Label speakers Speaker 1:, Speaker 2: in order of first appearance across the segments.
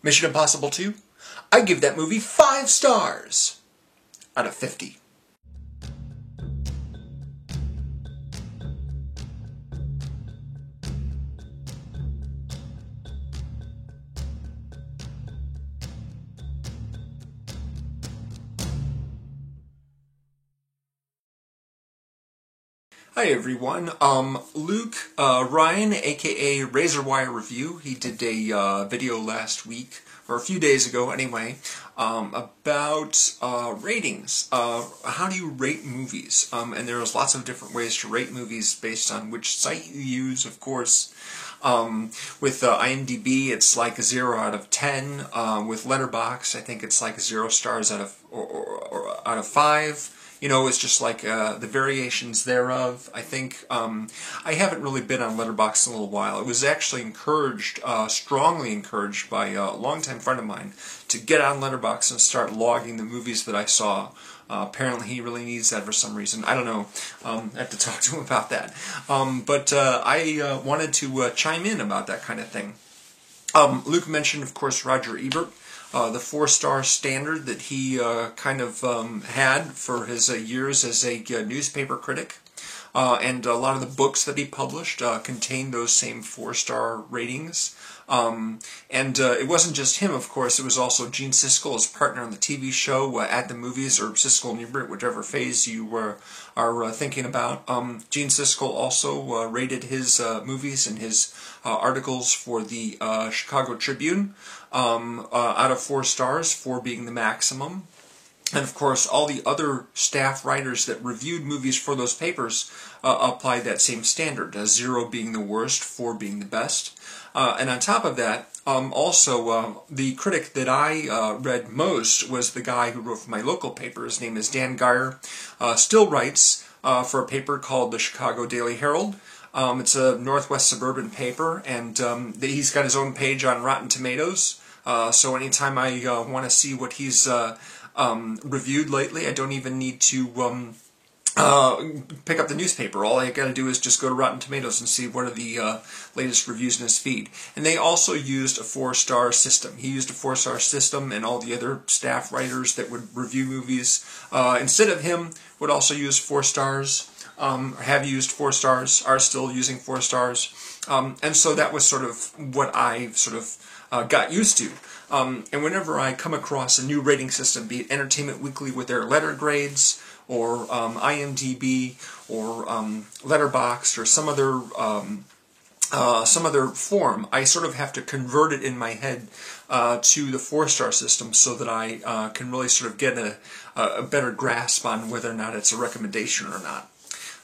Speaker 1: Mission Impossible 2? I give that movie 5 stars out of 50. Hi everyone, Luke Ryan, aka Razorwire Review, he did a video last week, or a few days ago anyway, about ratings. How do you rate movies? And there's lots of different ways to rate movies based on which site you use, of course. With IMDb, it's like a 0 out of 10. With Letterboxd, I think it's like 0 stars out of or out of 5. You know, it's just like the variations thereof. I think I haven't really been on Letterboxd in a little while. It was actually encouraged, strongly encouraged by a longtime friend of mine to get on Letterboxd and start logging the movies that I saw. Apparently he really needs that for some reason. I don't know. I have to talk to him about that. But I wanted to chime in about that kind of thing. Luke mentioned, of course, Roger Ebert. The 4-star standard that he kind of had for his years as a newspaper critic. And a lot of the books that he published contained those same 4-star ratings. And it wasn't just him, of course. It was also Gene Siskel, his partner on the TV show At the Movies, or Siskel and Ebert, whichever phase you are thinking about. Gene Siskel also rated his movies and his articles for the Chicago Tribune out of 4 stars, 4 being the maximum. And of course, all the other staff writers that reviewed movies for those papers applied that same standard, 0 being the worst, 4 being the best. And on top of that, also the critic that I read most was the guy who wrote for my local paper. His name is Dan Geyer. Still writes for a paper called the Chicago Daily Herald. It's a northwest suburban paper, and he's got his own page on Rotten Tomatoes. So anytime I want to see what he's reviewed lately, I don't even need to pick up the newspaper. All I got to do is just go to Rotten Tomatoes and see what are the latest reviews in his feed. And they also used a 4-star system. He used a 4-star system, and all the other staff writers that would review movies instead of him would also use 4 stars. Have used 4 stars, are still using 4 stars. And so that was sort of what I sort of got used to. And whenever I come across a new rating system, be it Entertainment Weekly with their letter grades, or IMDb, or Letterboxd, or some other form, I sort of have to convert it in my head to the 4-star system so that I can really sort of get a better grasp on whether or not it's a recommendation or not.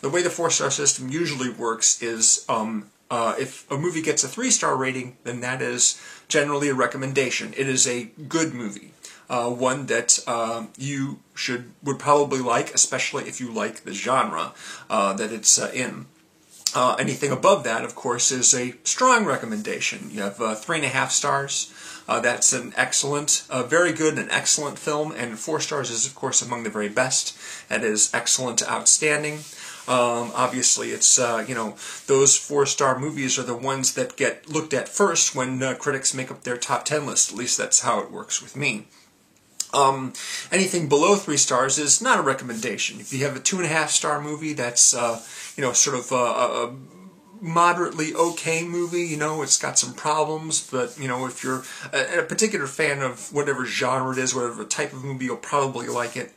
Speaker 1: The way the 4-star system usually works is if a movie gets a 3-star rating, then that is generally a recommendation. It is a good movie, one that you would probably like, especially if you like the genre that it's in. Anything above that, of course, is a strong recommendation. You have 3.5 stars. That's an excellent, very good and excellent film, and 4 stars is, of course, among the very best. That is excellent to outstanding. Obviously, it's, you know, those 4-star movies are the ones that get looked at first when critics make up their top 10 list. At least that's how it works with me. Anything below 3 stars is not a recommendation. If you have a 2.5-star movie, that's, you know, sort of a moderately okay movie. You know, it's got some problems, but, you know, if you're a particular fan of whatever genre it is, whatever type of movie, you'll probably like it.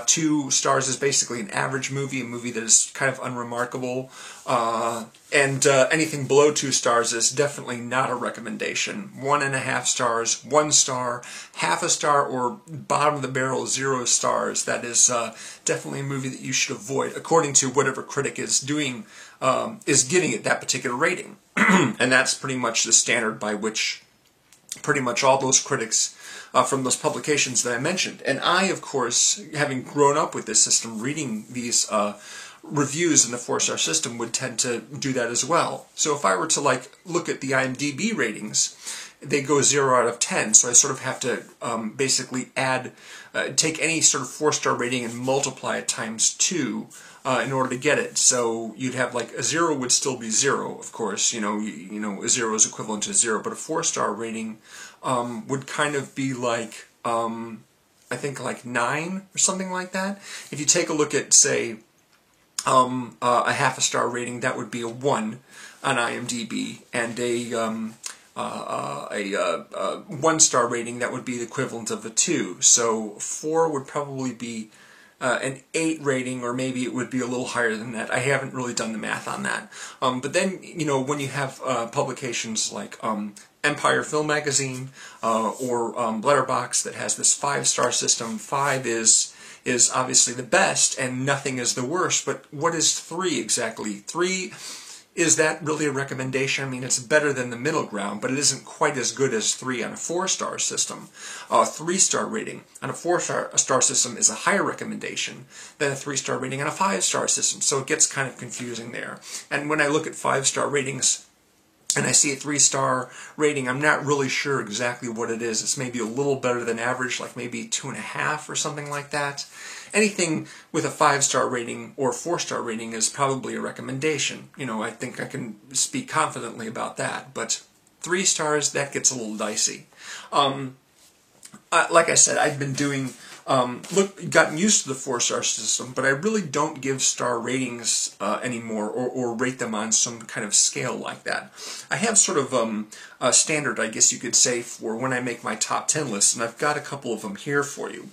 Speaker 1: 2 stars is basically an average movie, a movie that is kind of unremarkable. And anything below 2 stars is definitely not a recommendation. 1.5 stars, 1 star, half a star, or bottom of the barrel 0 stars. That is definitely a movie that you should avoid, according to whatever critic is doing, is giving it that particular rating. And that's pretty much the standard by which pretty much all those critics from those publications that I mentioned. And I, of course, having grown up with this system, reading these reviews in the 4-star system, would tend to do that as well. So if I were to look at the IMDb ratings they go 0 out of 10. So I sort of have to basically take any sort of 4-star rating and multiply it times 2 in order to get it. So you'd have like a 0 would still be 0, of course. You know, a 0 is equivalent to 0, but a 4-star rating would kind of be like I think like 9 or something like that. If you take a look at, say, a half a star rating, that would be a 1 on IMDb, and a 1-star rating, that would be the equivalent of a 2. So 4 would probably be an 8 rating, or maybe it would be a little higher than that. I haven't really done the math on that. But then, you know, when you have publications like Empire Film Magazine or Letterboxd that has this 5-star system, 5 is obviously the best and nothing is the worst. But what is 3 exactly? 3, is that really a recommendation? I mean, it's better than the middle ground, but it isn't quite as good as 3 on a 4-star system. A 3-star rating on a 4-star system is a higher recommendation than a 3-star rating on a 5-star system, so it gets kind of confusing there. And when I look at 5-star ratings and I see a 3-star rating, I'm not really sure exactly what it is. It's maybe a little better than average, like maybe 2.5 or something like that. Anything with a 5-star rating or 4-star rating is probably a recommendation. You know, I think I can speak confidently about that. But 3 stars, that gets a little dicey. Like I said, I've been doing, gotten used to the 4-star system, but I really don't give star ratings anymore, or rate them on some kind of scale like that. I have sort of a standard, I guess you could say, for when I make my top 10 lists, and I've got a couple of them here for you.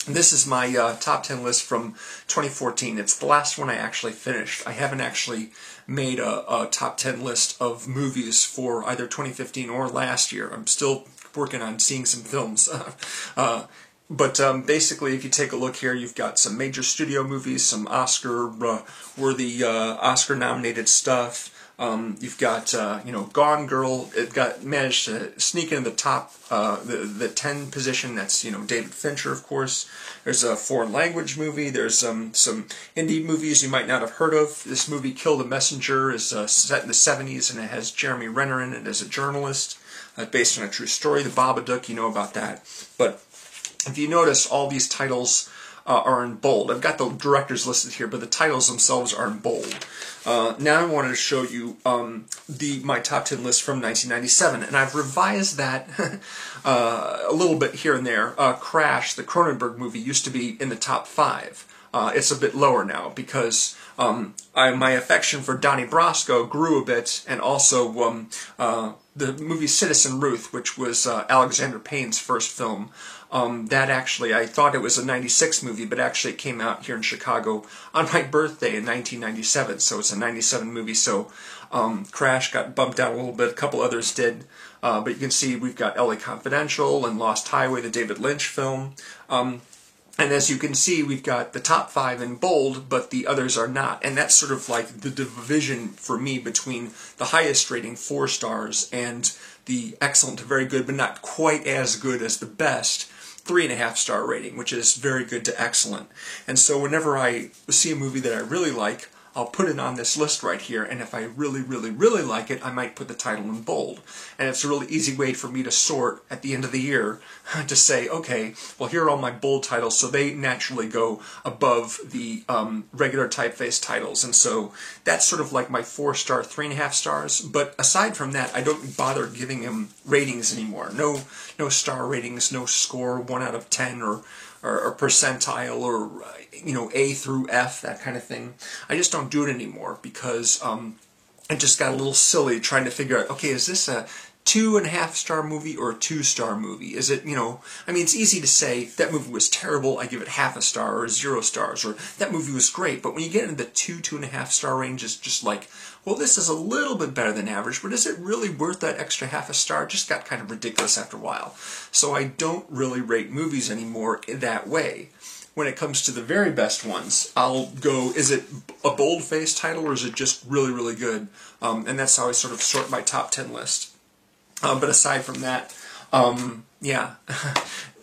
Speaker 1: This is my top 10 list from 2014. It's the last one I actually finished. I haven't actually made a top 10 list of movies for either 2015 or last year. I'm still working on seeing some films. But basically, if you take a look here, you've got some major studio movies, some Oscar-worthy, Oscar-nominated stuff. You've got, you know, Gone Girl. It managed to sneak into the top, the 10 position. That's, you know, David Fincher, of course. There's a foreign language movie. There's some indie movies you might not have heard of. This movie, Kill the Messenger, is set in the 70s, and it has Jeremy Renner in it as a journalist, based on a true story. The Babadook, you know about that. But if you notice, all these titles are in bold. I've got the directors listed here, but the titles themselves are in bold. Now I wanted to show you my top 10 list from 1997, and I've revised that a little bit here and there. Crash, the Cronenberg movie, used to be in the top 5. It's a bit lower now because my affection for Donnie Brasco grew a bit, and also the movie Citizen Ruth, which was Alexander Payne's first film. That actually, I thought it was a 96 movie, but actually it came out here in Chicago on my birthday in 1997, so it's a 97 movie, so Crash got bumped down a little bit, a couple others did, but you can see we've got LA Confidential and Lost Highway, the David Lynch film, and as you can see, we've got the top 5 in bold, but the others are not. And that's sort of like the division for me between the highest rating, 4 stars, and the excellent to very good, but not quite as good as the best, 3.5-star rating, which is very good to excellent. And so whenever I see a movie that I really like, I'll put it on this list right here, and if I really, really, really like it, I might put the title in bold. And it's a really easy way for me to sort at the end of the year to say, okay, well, here are all my bold titles, so they naturally go above the regular typeface titles. And so that's sort of like my 4-star, 3.5 stars. But aside from that, I don't bother giving them ratings anymore. No star ratings, no score, 1 out of 10, or percentile, or you know, A through F, that kind of thing. I just don't do it anymore because I just got a little silly trying to figure out, okay, is this a 2.5-star movie or a 2-star movie? Is it, you know, I mean, it's easy to say that movie was terrible, I give it half a star, or 0 stars, or that movie was great, but when you get into the 2.5-star range, it's just like, well, this is a little bit better than average, but is it really worth that extra half a star? It just got kind of ridiculous after a while. So I don't really rate movies anymore that way. When it comes to the very best ones, I'll go, is it a bold-faced title, or is it just really, really good? And that's how I sort of sort my top 10 list. But aside from that, yeah,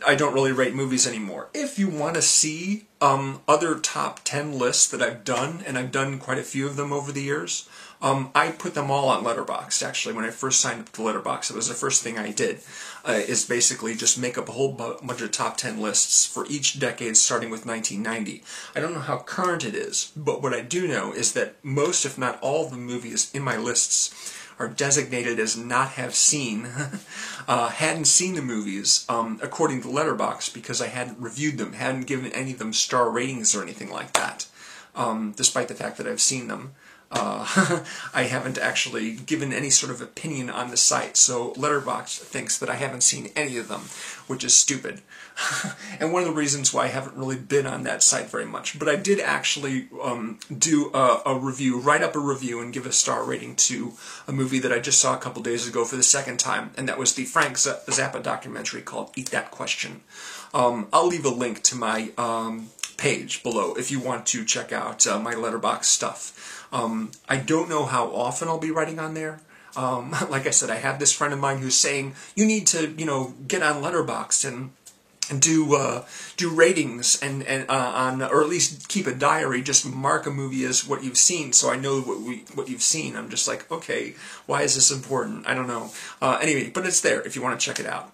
Speaker 1: I don't really rate movies anymore. If you want to see other top 10 lists that I've done, and I've done quite a few of them over the years, I put them all on Letterboxd, actually. When I first signed up to Letterboxd, it was the first thing I did, is basically just make up a whole bunch of top 10 lists for each decade starting with 1990. I don't know how current it is, but what I do know is that most, if not all, of the movies in my lists are designated as not have seen, hadn't seen the movies, according to Letterboxd, because I hadn't reviewed them, hadn't given any of them star ratings or anything like that, despite the fact that I've seen them. I haven't actually given any sort of opinion on the site, so Letterboxd thinks that I haven't seen any of them, which is stupid. And one of the reasons why I haven't really been on that site very much. But I did actually do a review, write up a review and give a star rating to a movie that I just saw a couple days ago for the second time, and that was the Frank Zappa documentary called Eat That Question. I'll leave a link to my page below if you want to check out my Letterboxd stuff. I don't know how often I'll be writing on there. Like I said, I have this friend of mine who's saying, you need to, get on Letterboxd and do ratings and on, or at least keep a diary. Just mark a movie as what you've seen, so I know what you've seen. I'm just like, okay, why is this important? I don't know. Anyway, but it's there if you want to check it out.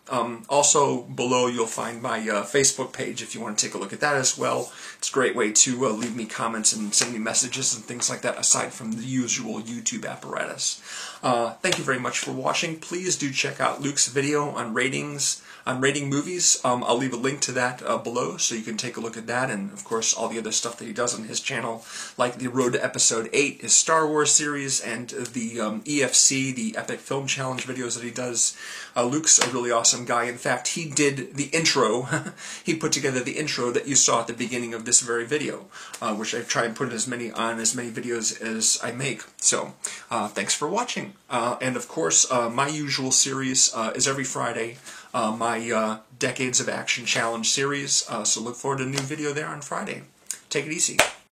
Speaker 1: Also below you'll find my Facebook page if you want to take a look at that as well. It's a great way to leave me comments and send me messages and things like that, aside from the usual YouTube apparatus. Thank you very much for watching. Please do check out Luke's video on ratings, on rating movies. I'll leave a link to that below so you can take a look at that, and of course all the other stuff that he does on his channel, like the Road to Episode 8, his Star Wars series, and the EFC, the Epic Film Challenge videos that he does. Luke's a really awesome guy. In fact, he did the intro. He put together the intro that you saw at the beginning of this very video, which I try and put as many videos as I make. So, thanks for watching. And of course, my usual series is every Friday, my Decades of Action Challenge series, so look forward to a new video there on Friday. Take it easy.